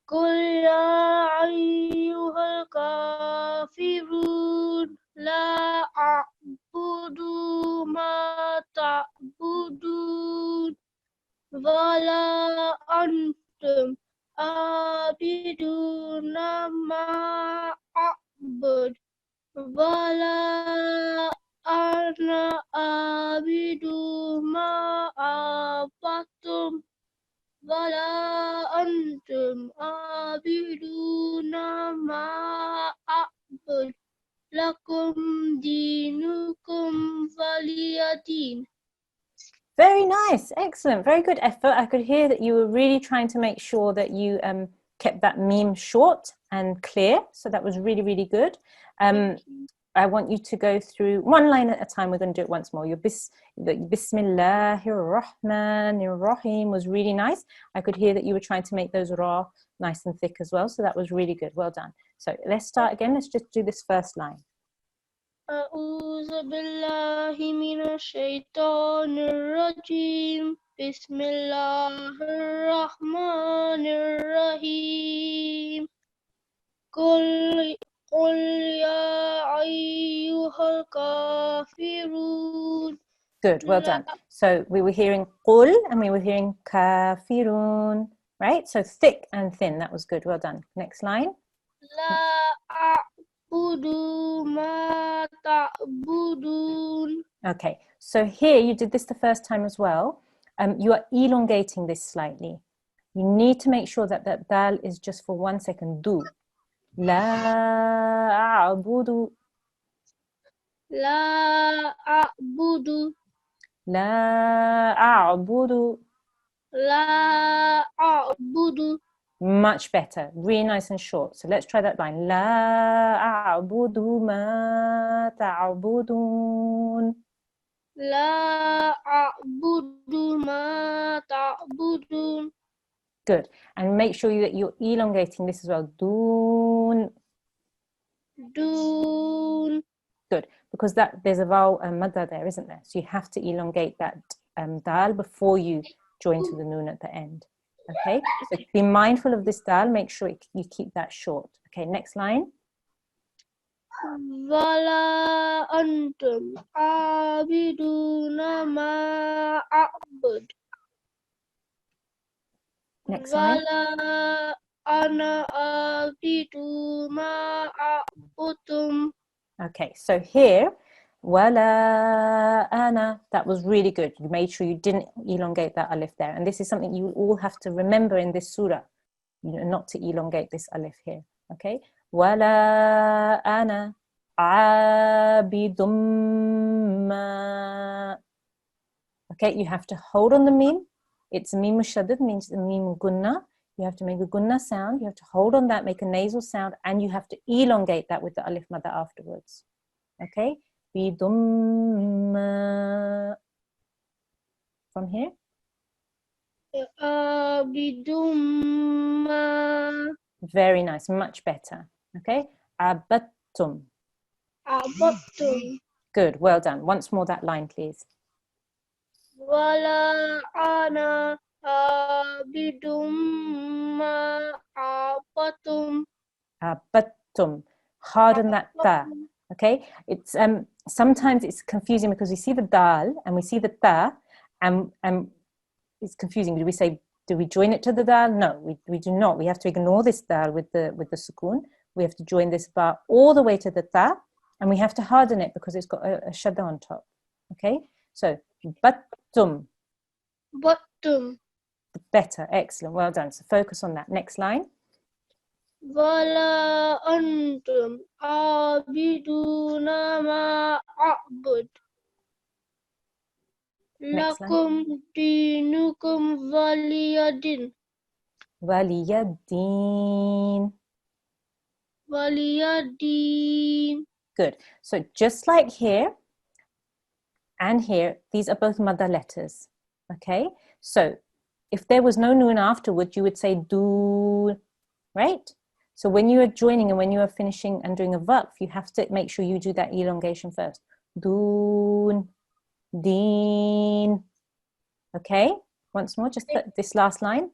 قل يا أيها الكافرون لا أعبد ما تعبدون ولا أنتم عابدون ما أعبد ولا أنا عابد ما عبدتم ولا أنتم عابدون ما أعبد لكم دينكم ولي دين. Very nice. Excellent. Very good effort. I could hear that you were really trying to make sure that you kept that meme short and clear. So that was really, really good. I want you to go through one line at a time. We're going to do it once more. Your Bismillahir Rahmanir Rahim was really nice. I could hear that you were trying to make those ra nice and thick as well. So that was really good. Well done. So let's start again. Let's just do this first line. أعوذ بالله من الشيطان الرجيم بسم الله الرحمن الرحيم قل يا أيها الكافرون. Good, well done. So we were hearing qul and we were hearing kafirun, right? So thick and thin, that was good. Well done. Next line. لا أعبد ما تعبدون. Okay, so here you did this the first time as well. You are elongating this slightly. You need to make sure that that dal is just for 1 second. Do. La a'budu. لا أعبد. La a'budu. لا أعبد. Much better. Really nice and short. So let's try that line. La a'budu ma ta'budun. لا أعبد ما تعبدون. Good. And make sure that you're elongating this as well. Dun. دون. Good. Because there's a vowel madda there, isn't there? So you have to elongate that dal before you join to the noon at the end. Okay? So be mindful of this dal. Make sure you keep that short. Okay, next line. ولا أنتم عابدون ما أعبد. Next line. ولا أنا عابد ما أعبدتم. Okay, so here, wala ana, that was really good. You made sure you didn't elongate that alif there. And this is something you all have to remember in this surah, not to elongate this alif here. Okay, wala ana abidum ma. Okay, you have to hold on the meme. It's meme mushaddad, means the meme gunna. You have to make a gunna sound. You have to hold on that, make a nasal sound, and you have to elongate that with the alif madda afterwards. Okay? Bidumma. From here? عابدون ما. Very nice, much better. Okay? عبدتم. عبدتم Good, well done. Once more that line, please. ولا أنا عابد ما عبدتم. عبدتم. Harden that ta. Okay, it's sometimes it's confusing because we see the dal and we see the ta, and it's confusing. Do we join it to the dal? No, we do not. We have to ignore this dal with the sukoon. We have to join this ba all the way to the ta, and we have to harden it because it's got a shadda on top. Okay, so battum. بطم Better, excellent, well done. So focus on that. Next line. ولا أنتم عابدون ما أعبد Next line. لكم دينكم ولي دين Waliyadeen. ولي دين. Good. So just like here and here, these are both mother letters. Okay. So if there was no noon afterwards, you would say do, right? So when you are joining and when you are finishing and doing a waqf, you have to make sure you do that elongation first. Doon, deen. Okay. Once more, just this last line.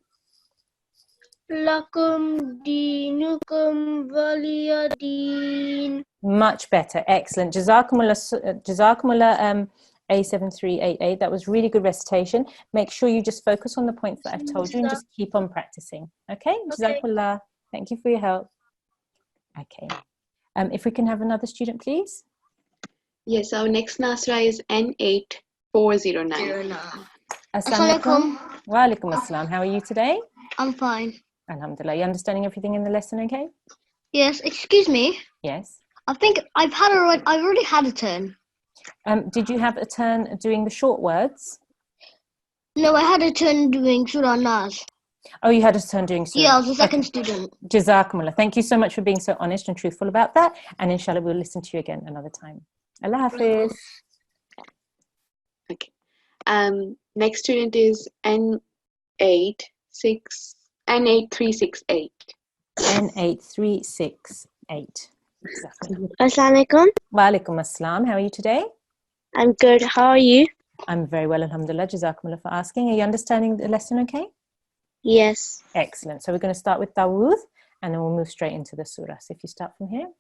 لكم دينكم ولي دين. Much better. Excellent. Jazakumullah A7388. That was really good recitation. Make sure you just focus on the points that I've told you and just keep on practicing. Okay? Jazakumullah. Thank you for your help. Okay. If we can have another student, please. Yes, our next Nasra is N8409. Assalamualaikum. Wa alaikum assalam. How are you today? I'm fine. Alhamdulillah. You understanding everything in the lesson okay? Yes, excuse me. Yes. I think I've already had a turn. Did you have a turn doing the short words? No, I had a turn doing Surah Nas. Oh, you had a turn doing surah. Yeah, I was a second student. Jazakumullah. Thank you so much for being so honest and truthful about that. And inshallah, we'll listen to you again another time. Allah Hafiz. Okay. Next student is N8368. N8368. Exactly. Assalamualaikum. Wa alaikum assalam. How are you today? I'm good. How are you? I'm very well, alhamdulillah. Jazakumullah for asking. Are you understanding the lesson okay? Yes. Excellent. So we're going to start with Dawood and then we'll move straight into the surah. So if you start from here.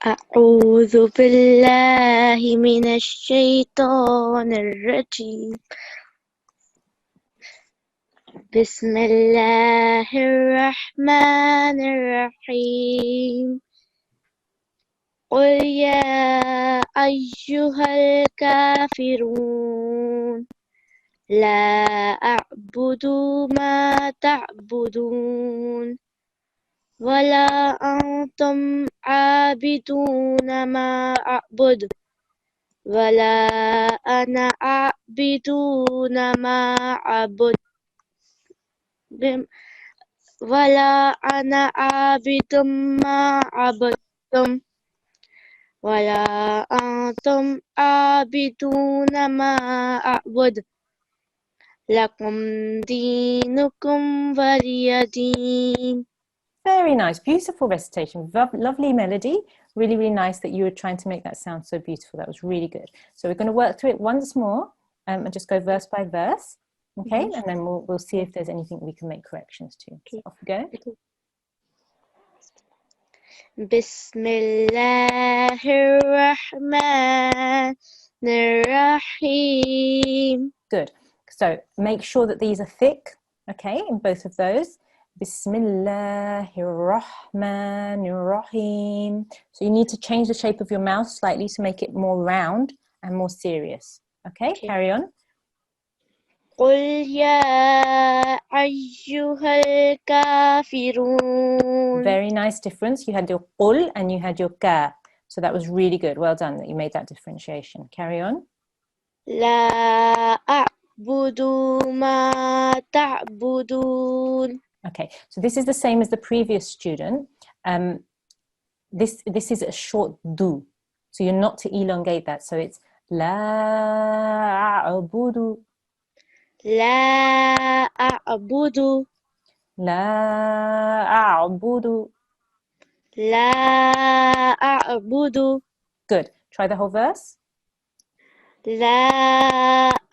أعوذ بالله من الشيطان الرجيم. بسم الله الرحمن الرحيم. قل يا أيها الكافرون لا أعبد ما تعبدون ولا أنتم عابدون ما أعبد ولا أنا عابدون ما أعبد ولا أنا عابد ما عبدتم ولا أنتم عابدون ما أعبد لكم دينكم ولي دين. Very nice. Beautiful recitation. Lovely melody. Really, really nice that you were trying to make that sound so beautiful. That was really good. So we're going to work through it once more and just go verse by verse. Okay, and then we'll see if there's anything we can make corrections to. So off we go. بسم الله الرحمن الرحيم. Good. So make sure that these are thick, okay, in both of those. Bismillahirrahmanirrahim. So you need to change the shape of your mouth slightly to make it more round and more serious. Okay, carry on. قل يا أيها الكافرون. Very nice difference. You had your qul and you had your ka. So that was really good. Well done that you made that differentiation. Carry on. لا أعبد ما تعبدون. Okay, so this is the same as the previous student. This is a short do. So you're not to elongate that. So it's La a'budu. لا أعبد La a'budu. لا أعبد Good. Try the whole verse. لا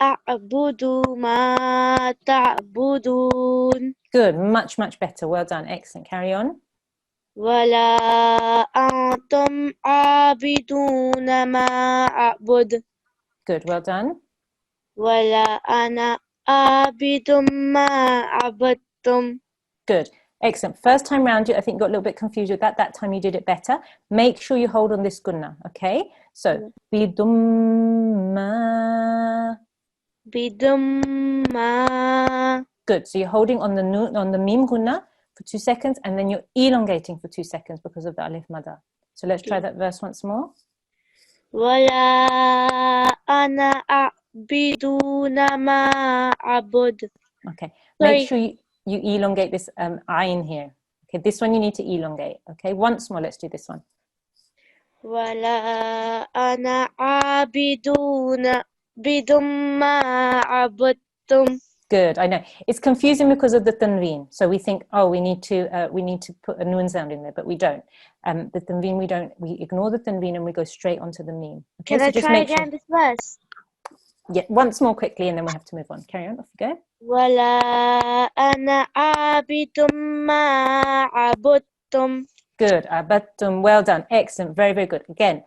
أعبد ما تعبدون Good. Much, much better. Well done. Excellent. Carry on. ولا أنتم عابدون ما أعبد Good. Well done. ولا أنا عابد ما عبدتم. Good. Excellent. First time round, I think you got a little bit confused with that. That time you did it better. Make sure you hold on this gunna, okay? So, bidumma. بدم Good. So you're holding on the nun, on the mim gunna for 2 seconds, and then you're elongating for 2 seconds because of the alif madda. So let's try that verse once more. ولا أنا عابدون ما أعبد. Okay. Sorry. Make sure you elongate this ayn here. Okay. This one you need to elongate. Okay. Once more. Let's do this one. ولا أنا عابدون ما عبدتم. Good. I know it's confusing because of the tanween. So we think, oh, we need to put a noon sound in there, but we don't. The tanween we ignore the tanween and we go straight onto the meme. Okay, Can so I just try make again this verse? Yeah, once more quickly, and then we have to move on. Carry on. Off you go. ولا أنا عابد ما عبدتم. Good. Abattum. Well done. Excellent. Very, very good. Again,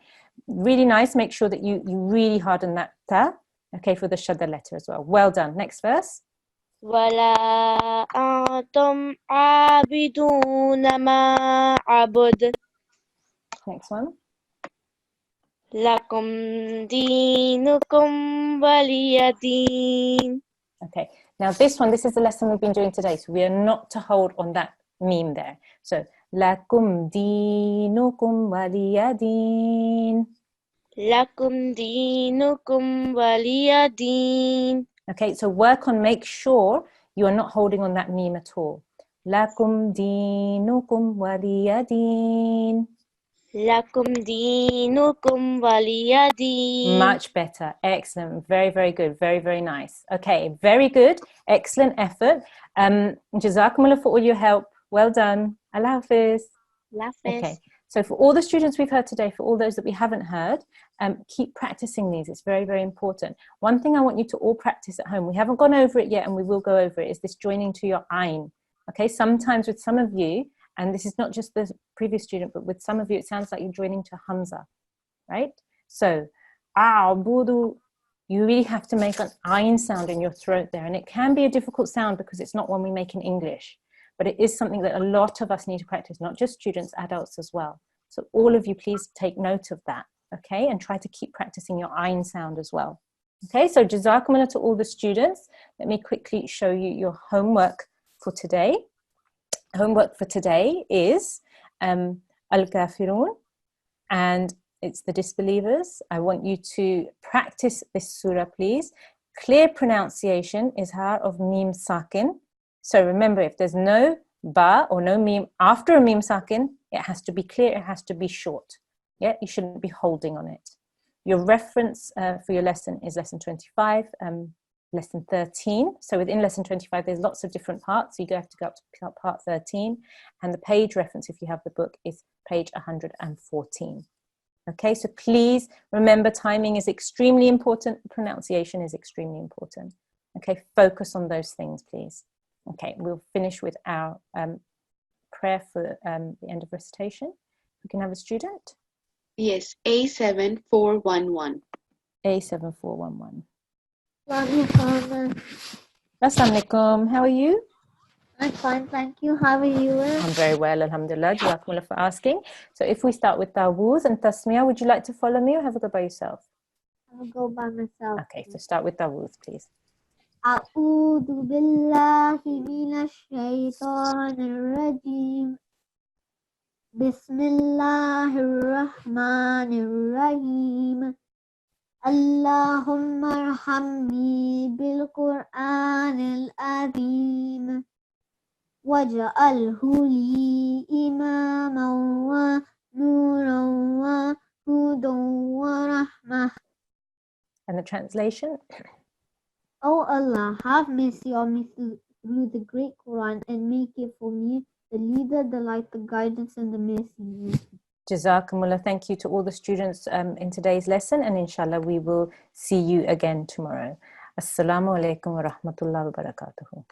really nice. Make sure that you really harden that ta. Okay, for the shadda letter as well. Well done. Next verse. ولا أنتم عابدون ما أعبد. Next one. لكم دينكم ولي دين. Okay. Now this is the lesson we've been doing today. So we are not to hold on that meme there. So lakum dinukum waliyadin. لكم دينكم ولي دين. Okay, so work on, make sure you are not holding on that meme at all. Lakum dinukum waliyadin. لكم دينكم ولي دين. Much better. Excellent. Very, very good. Very, very nice. Okay, very good. Excellent effort. Jazakumullah for all your help. Well done. Allah Hafiz. Okay, so for all the students we've heard today, for all those that we haven't heard, keep practicing these. It's very, very important. One thing I want you to all practice at home, we haven't gone over it yet and we will go over it, is this joining to your ayn. Okay, sometimes with some of you, and this is not just the previous student, but with some of you, it sounds like you're joining to hamza, right? So, a'budu, you really have to make an ayn sound in your throat there. And it can be a difficult sound because it's not one we make in English. But it is something that a lot of us need to practice, not just students, adults as well. So all of you, please take note of that, okay? And try to keep practicing your ayn sound as well. Okay, so jazakumullah to all the students. Let me quickly show you your homework for today. Homework for today is Al-Kafirun, and it's the disbelievers. I want you to practice this surah, please. Clear pronunciation is of Mim Sakin. So remember, if there's no ba or no mim after a mim sakin, it has to be clear, it has to be short. Yeah, you shouldn't be holding on it. Your reference for your lesson is lesson 25, lesson 13. So within lesson 25, there's lots of different parts. So you have to go up to part 13. And the page reference, if you have the book, is page 114. Okay, so please remember, timing is extremely important. Pronunciation is extremely important. Okay, focus on those things, please. Okay, we'll finish with our prayer for the end of recitation. We can have a student. Yes, A7411. A7411. Assalamualaikum. Assalamualaikum. How are you? I'm fine, thank you. How are you? I'm very well, alhamdulillah. Jazakumullah for asking. So if we start with Tawuz and Tasmiyah, would you like to follow me or have a go by yourself? I'll go by myself. Okay, so start with Tawuz, please. A'udhu billahi minash shaitanir rajim. Bismillahir rahmanir rahim. Allahumma arhamni bil Qur'anil azim. Waj'alhu li imaman wa nuran wa hudan wa rahmah. And the translation? O Allah, have mercy on me through the great Quran and make it for me the leader, the light, the guidance, and the mercy. Jazakumullah. Thank you to all the students in today's lesson, and inshallah we will see you again tomorrow. Assalamu alaikum wa rahmatullahi wa barakatuhu.